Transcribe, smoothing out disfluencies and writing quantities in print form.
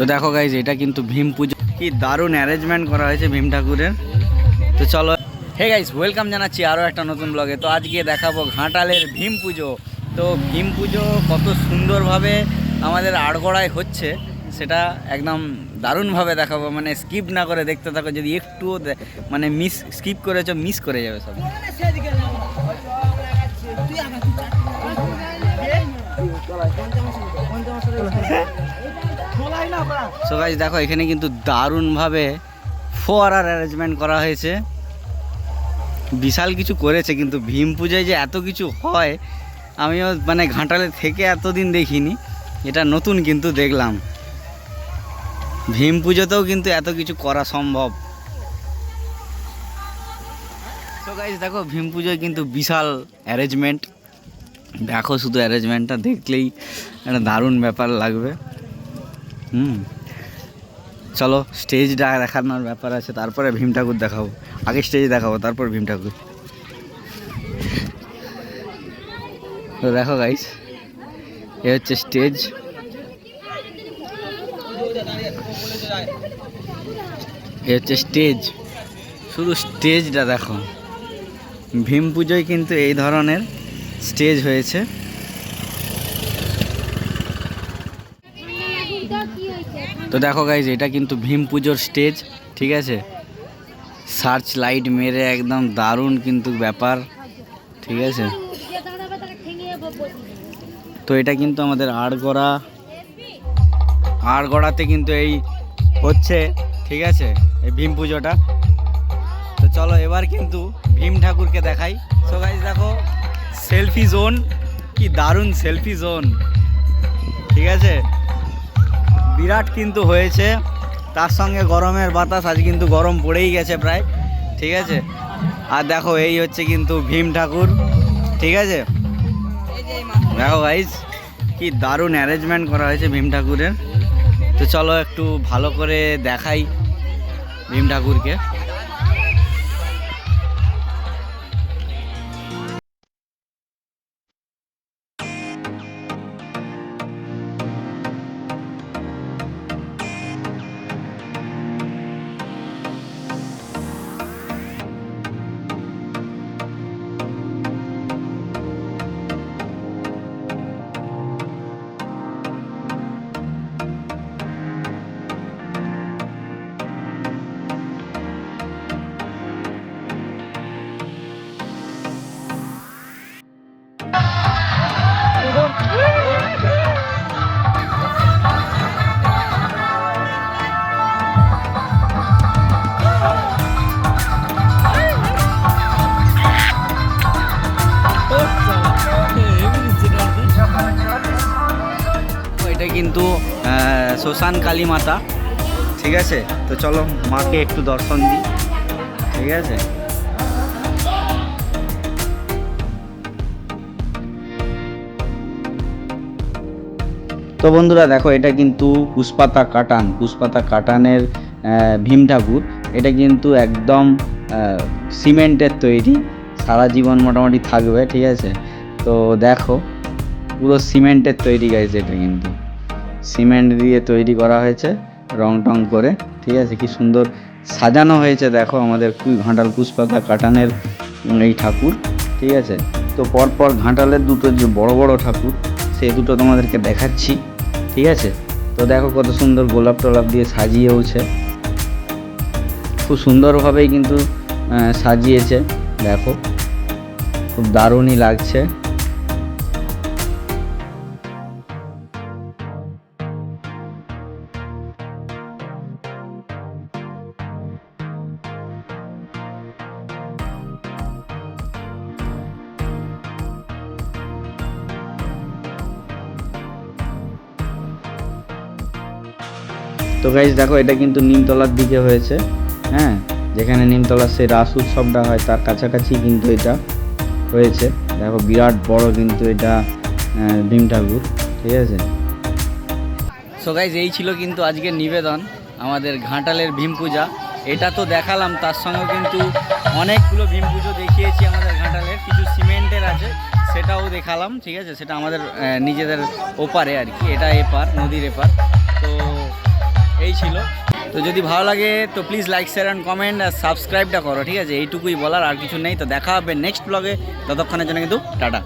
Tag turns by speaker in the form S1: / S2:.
S1: তো দেখো গাইজ, এটা কিন্তু ভীম পুজো, কি দারুণ অ্যারেঞ্জমেন্ট করা হয়েছে ভীম ঠাকুরের। তো চলো, হে গাইজ, ওয়েলকাম জানাচ্ছি আরও একটা নতুন ব্লগে। তো আজকে দেখাবো ঘাটালের ভীম পুজো। তো ভীম পুজো কত সুন্দরভাবে আমাদের আড়গড়ায় হচ্ছে সেটা একদম দারুণভাবে দেখাবো, মানে স্কিপ না করে দেখতে থাকো। যদি একটুও মানে স্কিপ করেছো, মিস করে যাবে সব। সো গাইস দেখো, এখানে কিন্তু দারুণভাবে ফোয়ারার অ্যারেঞ্জমেন্ট করা হয়েছে, বিশাল কিছু করেছে। কিন্তু ভীম পূজায় যে এত কিছু হয় আমিও মানে ঘাটালে থেকে এতদিন দেখিনি, এটা নতুন কিন্তু দেখলাম। ভীম পুজোতেও কিন্তু এত কিছু করা সম্ভব। সো গাইস দেখো, ভীম পুজোয় কিন্তু বিশাল অ্যারেঞ্জমেন্ট। দেখো শুধু অ্যারেঞ্জমেন্টটা দেখলেই একটা দারুণ ব্যাপার লাগবে। চলো, স্টেজটা দেখানোর ব্যাপার আছে, তারপরে ভীম ঠাকুর দেখাবো। আগে স্টেজ দেখাবো, তারপর ভীম ঠাকুর। তো দেখো গাইস, এ হচ্ছে স্টেজ। এ হচ্ছে স্টেজ, শুধু স্টেজটা দেখো। ভীম পুজোয় কিন্তু এই ধরনের স্টেজ হয়েছে। তো দেখো গাইজ, এটা কিন্তু ভীম পুজোর স্টেজ, ঠিক আছে। সার্চ লাইট মেরে একদম দারুণ কিন্তু ব্যাপার, ঠিক আছে। তো এটা কিন্তু আমাদের আড়গড়াতে কিন্তু এই হচ্ছে, ঠিক আছে, এই ভীম পুজোটা। তো চলো এবার কিন্তু ভীম ঠাকুরকে দেখাই। সো গাইজ দেখো, সেলফি জোন, কি দারুণ সেলফি জোন, ঠিক আছে। বিরাট কিন্তু হয়েছে, তার সঙ্গে গরমের বাতাস, আজ কিন্তু গরম পড়েই গেছে প্রায়, ঠিক আছে। আর দেখো, এই হচ্ছে কিন্তু ভীম ঠাকুর, ঠিক আছে। দেখো গাইজ, কি দারুণ অ্যারেঞ্জমেন্ট করা হয়েছে ভীম ঠাকুরের। তো চলো একটু ভালো করে দেখাই ভীম ঠাকুরকে। এটা কিন্তু শ্মশান কালী মাতা, ঠিক আছে। তো চলো মাকে একটু দর্শন দিই, ঠিক আছে। তো বন্ধুরা দেখো, এটা কিন্তু পুষ্পাতা কাটানের ভীম ঠাকুর। এটা কিন্তু একদম সিমেন্টের তৈরি, সারা জীবন মোটামুটি থাকবে, ঠিক আছে। তো দেখো, পুরো সিমেন্টের তৈরি গাইছে, এটা কিন্তু সিমেন্ট দিয়ে তৈরি করা হয়েছে, রং টং করে, ঠিক আছে। কি সুন্দর সাজানো হয়েছে দেখো আমাদের ঘাটাল পুষ্পাতা কাটানের এই ঠাকুর, ঠিক আছে। তো পরপর ঘাটালের দুটো যে বড় বড় ঠাকুর, সেই দুটো তোমাদেরকে দেখাচ্ছি, ঠিক আছে। তো দেখো কত সুন্দর গোলাপ টোলাপ দিয়ে সাজিয়েওছে, খুব সুন্দরভাবেই কিন্তু সাজিয়েছে, দেখো খুব দারুণই লাগছে। তো গাইজ দেখো, এটা কিন্তু নিমতলার দিকে হয়েছে, হ্যাঁ, যেখানে নিমতলার সেই রাস উৎসবটা হয় তার কাছাকাছি কিন্তু এটা হয়েছে। দেখো বিরাট বড় কিন্তু এটা ভীম ঠাকুর, ঠিক আছে। সো গাইজ, এই ছিল কিন্তু আজকের নিবেদন আমাদের ঘাটালের ভীম পূজা। এটা তো দেখালাম, তার সঙ্গেও কিন্তু অনেকগুলো ভীম পুজো দেখিয়েছি আমাদের ঘাটালের। কিছু সিমেন্টের আছে, সেটাও দেখালাম, ঠিক আছে। সেটা আমাদের নিজেদের ওপারে আর কি, এটা এপার, নদীর এপার। তো এই ছিল। তো যদি ভালো লাগে তো please like share and comment আর সাবস্ক্রাইবটা করো, ঠিক আছে? এইটুকুই বলার, আর কিছু নেই। তো দেখা হবে নেক্সট ব্লগে, ততক্ষণের জন্য কিন্তু টাটা।